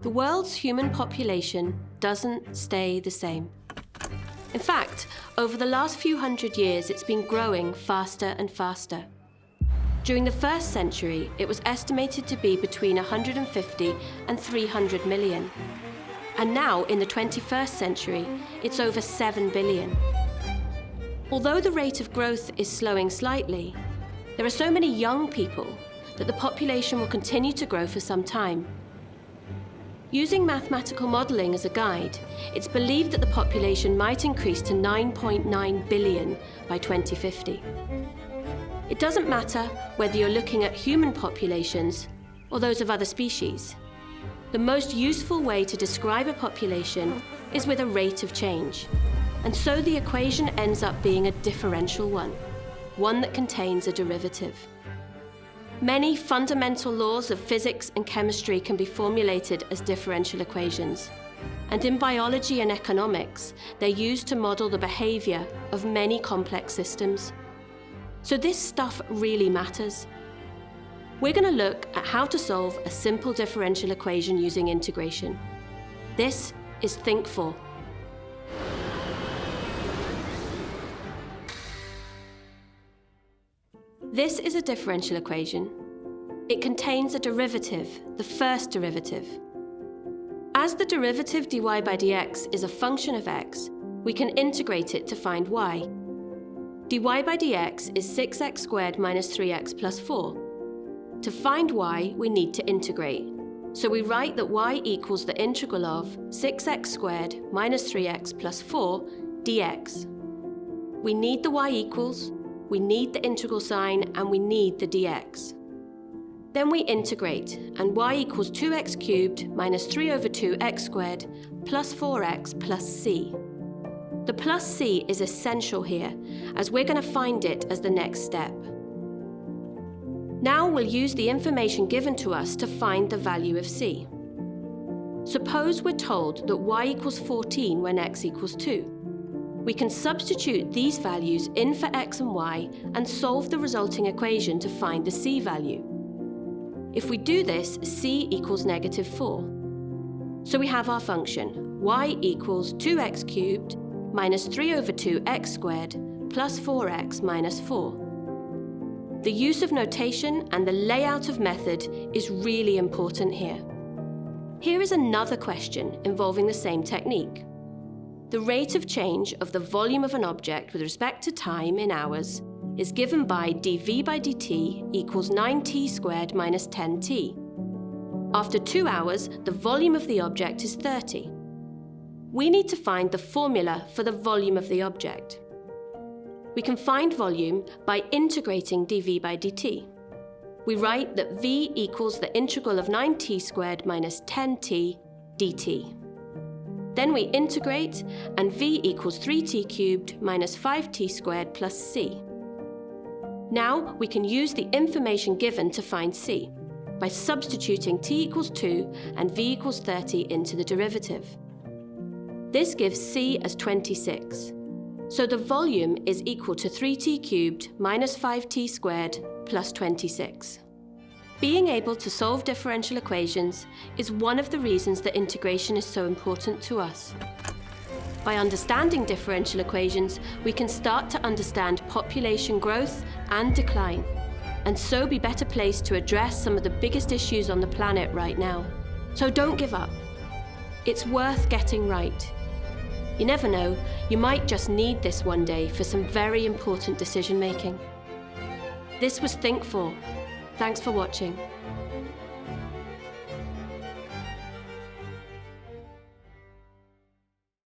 The world's human population doesn't stay the same. In fact, over the last few hundred years, it's been growing faster and faster. During the first century, it was estimated to be between 150 and 300 million. And now, in the 21st century, it's over 7 billion. Although the rate of growth is slowing slightly, there are so many young people that the population will continue to grow for some time. Using mathematical modelling as a guide, it's believed that the population might increase to 9.9 billion by 2050. It doesn't matter whether you're looking at human populations or those of other species. The most useful way to describe a population is with a rate of change. And so the equation ends up being a differential one that contains a derivative. Many fundamental laws of physics and chemistry can be formulated as differential equations. And in biology and economics, they're used to model the behavior of many complex systems. So this stuff really matters. We're going to look at how to solve a simple differential equation using integration. This is Think 4. This is a differential equation. It contains a derivative, the first derivative. As the derivative dy by dx is a function of x, we can integrate it to find y. dy by dx is 6x squared minus 3x plus 4. To find y, we need to integrate. So we write that y equals the integral of 6x squared minus 3x plus 4 dx. We need the y equals, we need the integral sign, and we need the dx. Then we integrate, and y equals 2x cubed minus 3 over 2x squared plus 4x plus c. The plus c is essential here, as we're going to find it as the next step. Now we'll use the information given to us to find the value of c. Suppose we're told that y equals 14 when x equals 2. We can substitute these values in for x and y and solve the resulting equation to find the c value. If we do this, c equals negative 4. So we have our function, y equals 2x cubed minus 3 over 2x squared plus 4x minus 4. The use of notation and the layout of method is really important here. Here is another question involving the same technique. The rate of change of the volume of an object with respect to time in hours is given by dv by dt equals 9t squared minus 10t. After 2 hours, the volume of the object is 30. We need to find the formula for the volume of the object. We can find volume by integrating dv by dt. We write that v equals the integral of 9t squared minus 10t dt. Then we integrate, and v equals 3t cubed minus 5t squared plus c. Now we can use the information given to find c by substituting t equals 2 and v equals 30 into the derivative. This gives c as 26. So the volume is equal to 3t cubed minus 5t squared plus 26. Being able to solve differential equations is one of the reasons that integration is so important to us. By understanding differential equations, we can start to understand population growth and decline, and so be better placed to address some of the biggest issues on the planet right now. So don't give up. It's worth getting right. You never know, you might just need this one day for some very important decision making. This was Think 4. Thanks for watching.